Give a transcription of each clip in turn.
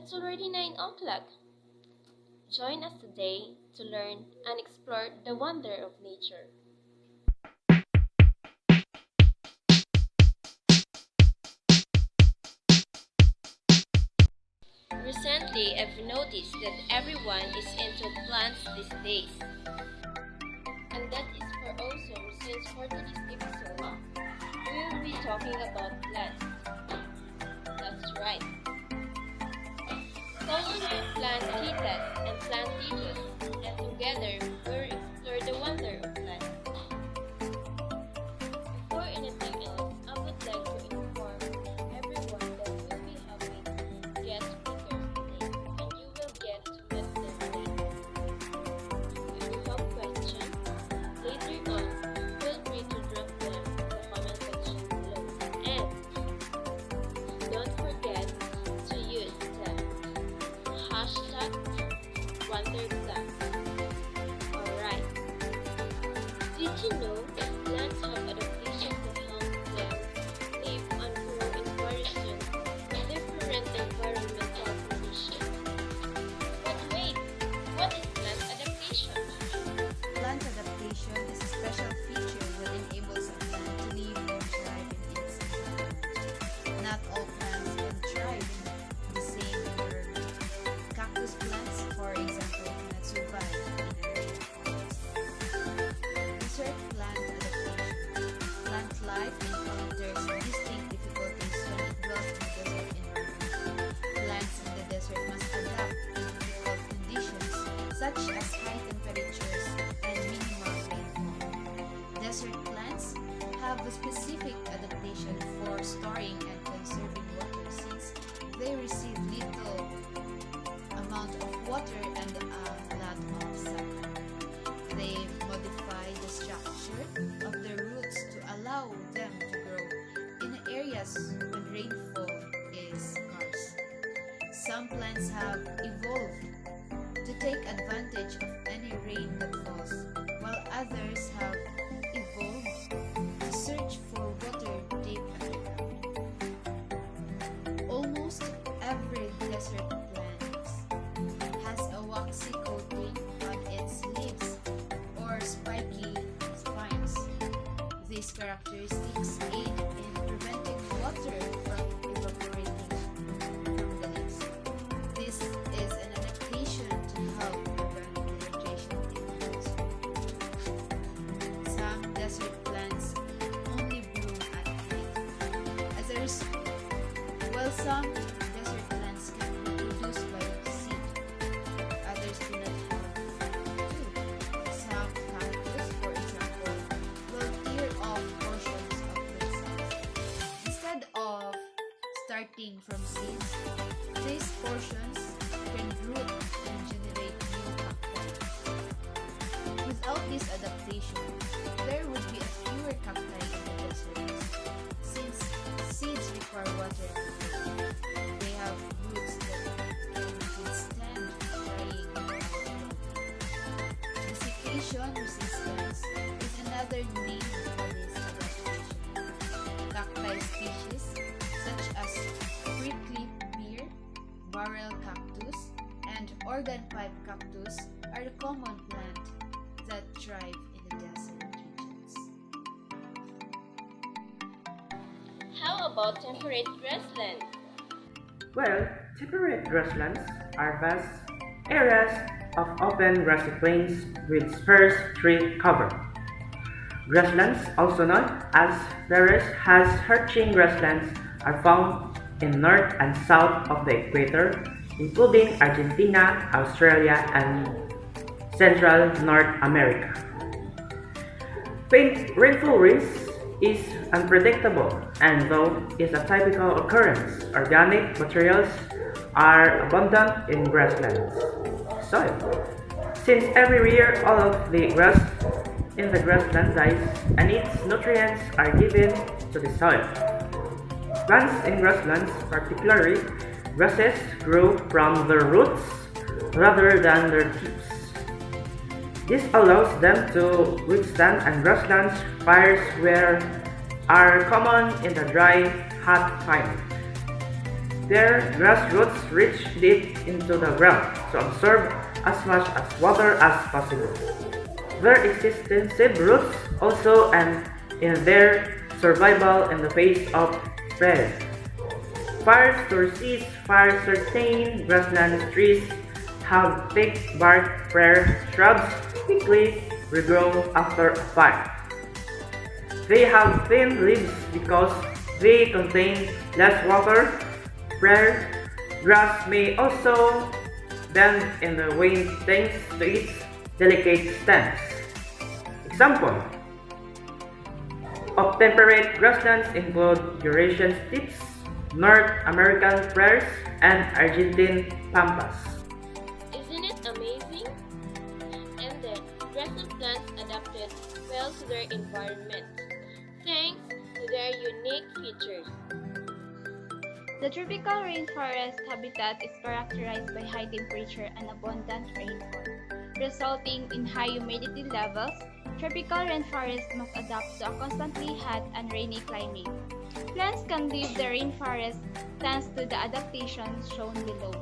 It's already 9 o'clock. Join us today to learn and explore the wonder of nature. Recently, I've noticed that everyone is into plants these days. And that is for awesome since for today's episode, we will be talking about plants. That's right. Call on your plant titas and plant teachers, and together we'll explore the wonder of plants. Before anything else, I would like to inform everyone that we'll be having guest speakers today, and you will get to meet them later. If you have questions later on, feel free to drop them in the comment section below. And don't forget to use the hashtag WonderPlants. Alright. Did you know plants have adaptations that help them live and grow in various different environmental conditions? But wait, what is plant adaptation? Plant adaptation is a special feature that enables a plant to live and thrive in its environment. Not all plants can thrive in the same environment. Cactus plants, for example, cannot survive in a rainforest. Desert plant adaptation. Plant life encounters distinct difficulties when it dwells in desert environment. Plants in the desert must adapt to difficult conditions such as high temperatures and minimal rainfall. Desert plants have a specific adaptation for storing and conserving water since they receive little amount of water and a lot of sunlight. They modify the structure of the roots to allow them to grow in areas when rainfall is scarce. Some plants have evolved to take advantage of any rain that falls, while others have evolved to search for water deep underground. Almost every desert plant has a waxy coating on its leaves or spiky spines. These characteristics aid in preventing water from evaporating from the leaves. This is an adaptation to help prevent dehydration in the desert. Some desert plants only bloom at night. As a result, while some desert plants can be produced by seed, others do not have to. Some cactus, for example, will tear off portions of themselves. Instead of starting from seeds, these portions can root and generate new cacti. Without this adaptation, there would be fewer cacti in the desert since seeds require water to grow. They have roots that can withstand drying and outgrowing. Desiccation resistance is another name for this adaptation. Cacti species such as prickly pear, barrel cactus, and organ pipe cactus are the common plant that thrive in the desert regions. How about temperate grassland? Well, temperate grasslands are vast areas of open grassy plains with sparse tree cover. Grasslands, also known as prairies, has arching grasslands, are found in north and south of the equator, including Argentina, Australia, and Central North America. Rainfall risk is unpredictable, and though is a typical occurrence, organic materials are abundant in grasslands. Soil. Since every year all of the grass in the grassland dies and its nutrients are given to the soil. Plants in grasslands, particularly grasses, grow from their roots rather than their tips. This allows them to withstand and grassland fires are common in the dry, hot climate. Their grass roots reach deep into the ground to absorb as much as water as possible. Their extensive roots also aid in their survival in the face of fires. Fires to resist fire certain grassland trees have thick bark prayer shrubs quickly regrow after a fire. They have thin leaves because they contain less water. Prayer grass may also bend in the wind thanks to its delicate stems. Example of temperate grasslands include Eurasian steppes, North American prairies, and Argentine pampas. Isn't it amazing? And then, grassland plants adapted well to their environment, thanks to their unique features. The tropical rainforest habitat is characterized by high temperature and abundant rainfall, resulting in high humidity levels. Tropical rainforests must adapt to a constantly hot and rainy climate. Plants can leave the rainforest thanks to the adaptations shown below.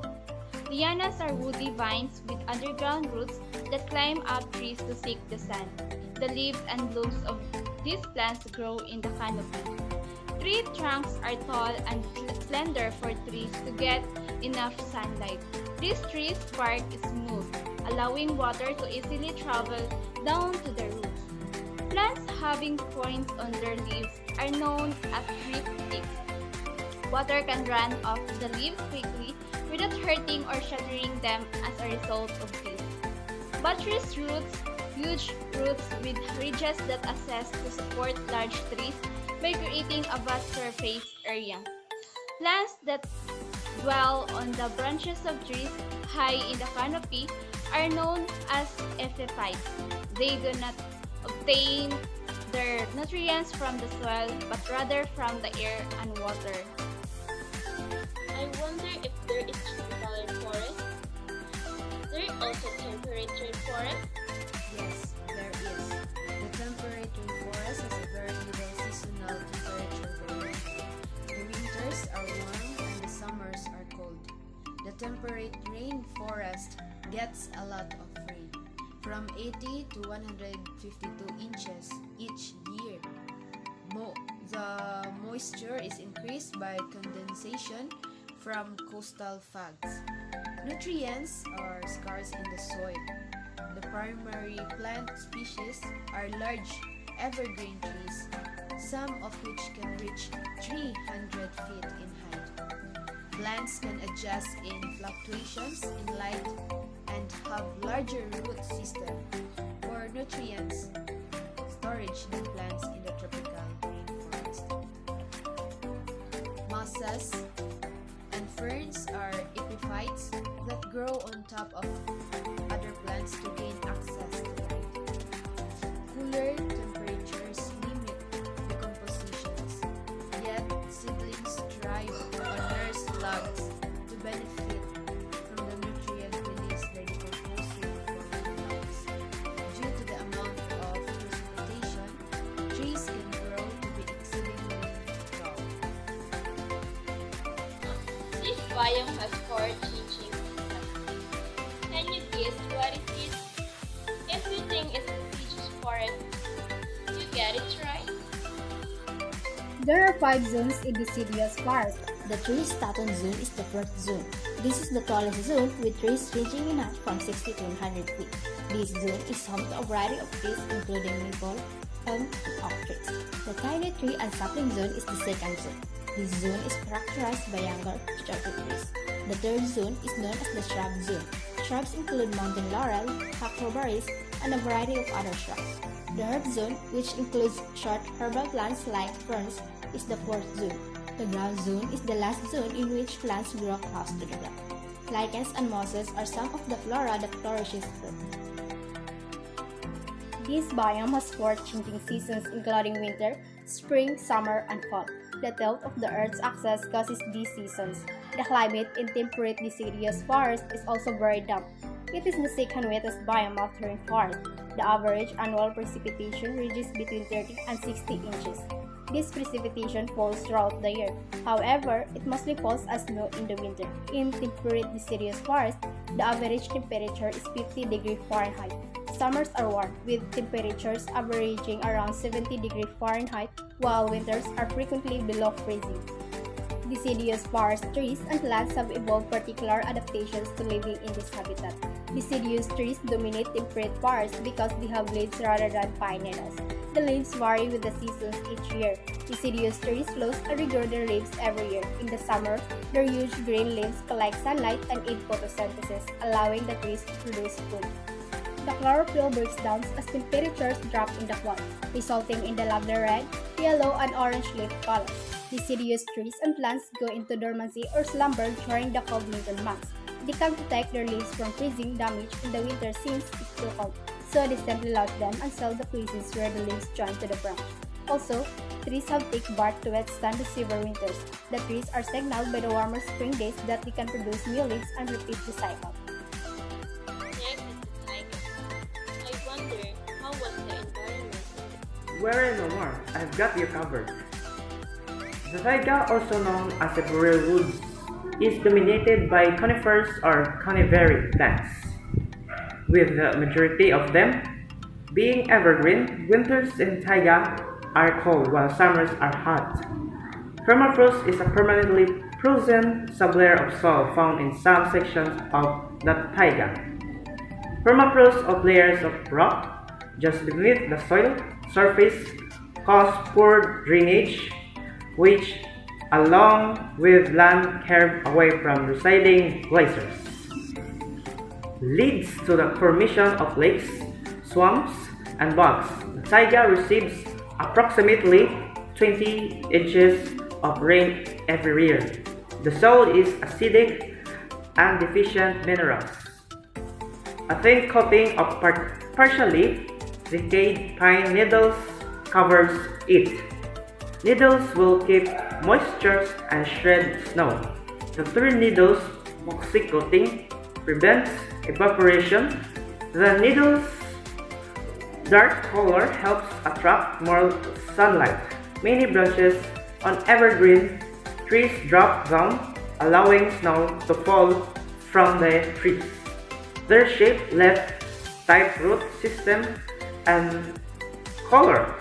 Lianas are woody vines with underground roots that climb up trees to seek the sun. The leaves and blooms of these plants grow in the canopy. Tree trunks are tall and slender for trees to get enough sunlight. These trees' bark is smooth, allowing water to easily travel down to the roots. Plants having points on their leaves are known as tree sticks. Water can run off the leaves quickly without hurting or shattering them as a result of this. Buttress roots, huge roots with ridges that access to support large trees by creating a vast surface area. Plants that dwell on the branches of trees high in the canopy are known as epiphytes. They do not obtain their nutrients from the soil but rather from the air and water. I wonder if there is tropical rainforest. There is also temperate rainforest. Yes, there is. The temperate rainforest has a very little seasonal temperature variation. The winters are warm and the summers are cold. The temperate rainforest gets a lot of rain, from 80 to 152 inches each year. The moisture is increased by condensation from coastal fogs. Nutrients are scarce in the soil. The primary plant species are large evergreen trees, some of which can reach 300 feet in height. Plants can adjust in fluctuations in light and have larger root system for nutrients storage than plants in the tropical rainforest. Mosses and ferns are epiphytes that grow on top of other plants to gain access to light. Cooler temperatures limit decompositions, yet seedlings thrive on nurse slugs to benefit from the nutrient released by decomposing forms. Due to the amount of precipitation, trees can grow to be exceedingly tall. This biome has four changing seasons. Can you guess what it is? If you think it's deciduous forest, you get it right. There are 5 zones in deciduous forest. The tree staton zone is the first zone. This is the tallest zone with trees ranging in height from 60 to 100 feet. This zone is home to a variety of trees including maple, elm, and oak trees. The tiny tree and sapling zone is the second zone. This zone is characterized by younger, shorter trees. The third zone is known as the shrub zone. Shrubs include mountain laurel, huckleberries, and a variety of other shrubs. The herb zone, which includes short herbal plants like ferns, is the fourth zone. The ground zone is the last zone in which plants grow close to the ground. Lichens and mosses are some of the flora that flourishes here. This biome has 4 changing seasons including winter, spring, summer, and fall. The tilt of the Earth's axis causes these seasons. The climate in temperate deciduous forest is also very damp. It is the second wettest biome after rainforest. The average annual precipitation ranges between 30 and 60 inches. This precipitation falls throughout the year. However, it mostly falls as snow in the winter. In temperate deciduous forests, the average temperature is 50 degrees Fahrenheit. Summers are warm, with temperatures averaging around 70 degrees Fahrenheit, while winters are frequently below freezing. Deciduous forest trees and plants have evolved particular adaptations to living in this habitat. Deciduous trees dominate temperate forests because they have leaves rather than pine needles. The leaves vary with the seasons each year. Deciduous trees lose or regrow their leaves every year. In the summer, their huge green leaves collect sunlight and aid photosynthesis, allowing the trees to produce food. The chlorophyll breaks down as temperatures drop in the fall, resulting in the lovely red, yellow, and orange leaf colors. Deciduous trees and plants go into dormancy or slumber during the cold winter months. They can protect their leaves from freezing damage in the winter since it's too cold, so they simply lodge them until the places where the leaves join to the branch. Also, trees have thick bark to withstand the severe winters. The trees are signaled by the warmer spring days that they can produce new leaves and repeat the cycle. Next is the tiger. I wonder, how was the environment? Worry no more, I've got you covered. The taiga, also known as the boreal woods, is dominated by conifers or coniferous plants. With the majority of them being evergreen, winters in taiga are cold while summers are hot. Permafrost is a permanently frozen sublayer of soil found in some sections of the taiga. Permafrost of layers of rock just beneath the soil surface cause poor drainage, which, along with land carved away from receding glaciers, leads to the formation of lakes, swamps, and bogs. The taiga receives approximately 20 inches of rain every year. The soil is acidic and deficient minerals. A thin coating of partially decayed pine needles covers it. Needles will keep moisture and shred snow. The three needles waxy coating prevents evaporation. The needle's dark color helps attract more sunlight. Many branches on evergreen trees drop down, allowing snow to fall from the trees. Their shape, left, type root system, and color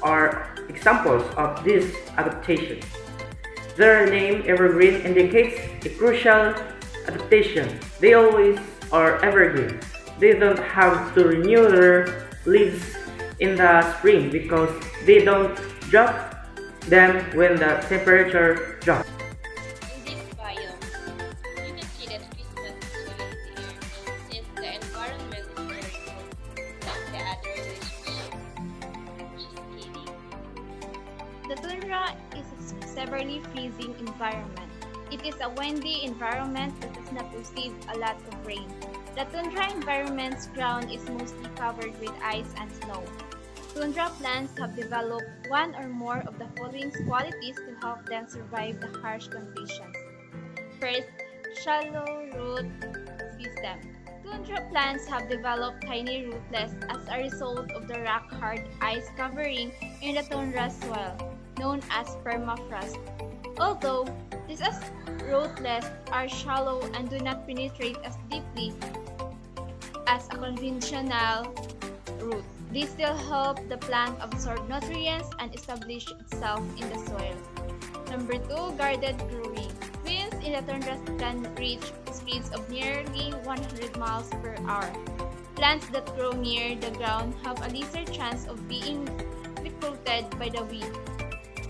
are examples of this adaptation. Their name evergreen indicates a crucial adaptation. They always are evergreen. They don't have to renew their leaves in the spring because they don't drop them when the temperature drops. In this biome, you can see that Christmas is really here since the environment is very cold, like the other relationship. Just kidding. The tundra is a severely freezing environment. It is a windy environment that does not receive a lot of rain. The tundra environment's ground is mostly covered with ice and snow. Tundra plants have developed one or more of the following qualities to help them survive the harsh conditions. First, shallow root system. Tundra plants have developed tiny rootlets as a result of the rock-hard ice covering in the tundra soil, known as permafrost. Although these rootlets are shallow and do not penetrate as deeply as a conventional root, they still help the plant absorb nutrients and establish itself in the soil. Number 2, guarded growing. Winds in the tundra can reach speeds of nearly 100 miles per hour. Plants that grow near the ground have a lesser chance of being recruited by the wind.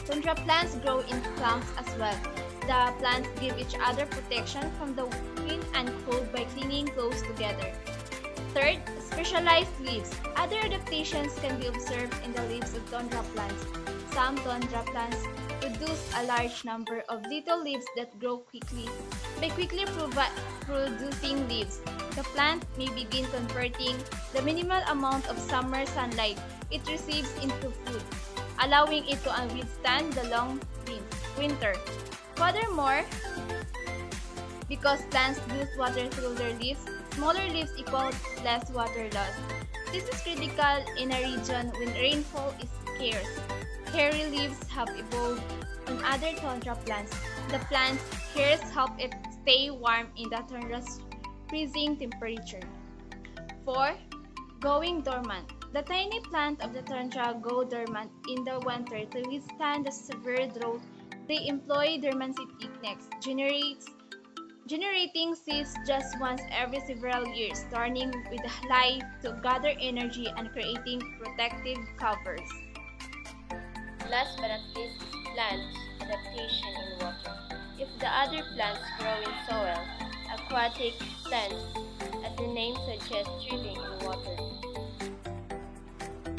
Tundra plants grow in clumps as well. The plants give each other protection from the wind and cold by clinging close together. Third, specialized leaves. Other adaptations can be observed in the leaves of tundra plants. Some tundra plants produce a large number of little leaves that grow quickly. By quickly producing leaves, the plant may begin converting the minimal amount of summer sunlight it receives into food, allowing it to withstand the long winter. Furthermore, because plants lose water through their leaves, smaller leaves equal less water loss. This is critical in a region when rainfall is scarce. hairy leaves have evolved on other tundra plants. The plant's hairs help it stay warm in the tundra's freezing temperature. 4. Going dormant. The tiny plant of the tundra go dormant in the winter to withstand the severe drought. They employ dormancy techniques, generating seeds just once every several years, turning with light to gather energy and creating protective covers. Last but not least is plants adaptation in water. If the other plants grow in soil, aquatic plants, as the name suggests, living in water.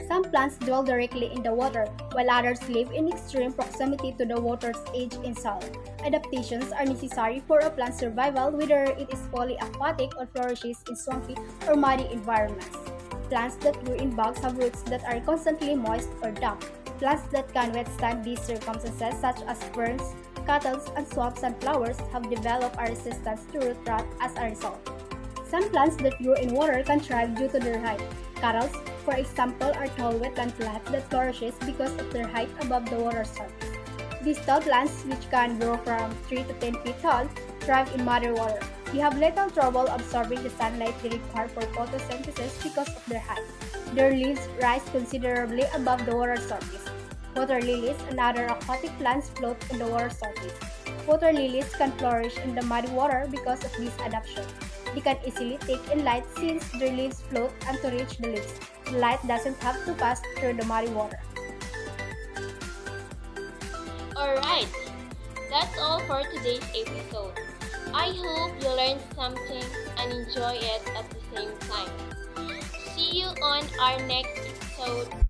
Some plants dwell directly in the water, while others live in extreme proximity to the water's edge in salt. Adaptations are necessary for a plant's survival, whether it is fully aquatic or flourishes in swampy or muddy environments. Plants that grow in bogs have roots that are constantly moist or damp. Plants that can withstand these circumstances, such as ferns, cattles, and swamp sunflowers, have developed a resistance to root rot as a result. Some plants that grow in water can thrive due to their height. Cattles, for example, are tall wetland plants that flourishes because of their height above the water surface. These tall plants, which can grow from 3 to 10 feet tall, thrive in muddy water. They have little trouble absorbing the sunlight they require for photosynthesis because of their height. Their leaves rise considerably above the water surface. Water lilies and other aquatic plants float on the water surface. Water lilies can flourish in the muddy water because of this adaptation. They can easily take in light since their leaves float, and to reach the leaves, the light doesn't have to pass through the muddy water. Alright, that's all for today's episode. I hope you learned something and enjoy it at the same time. See you on our next episode.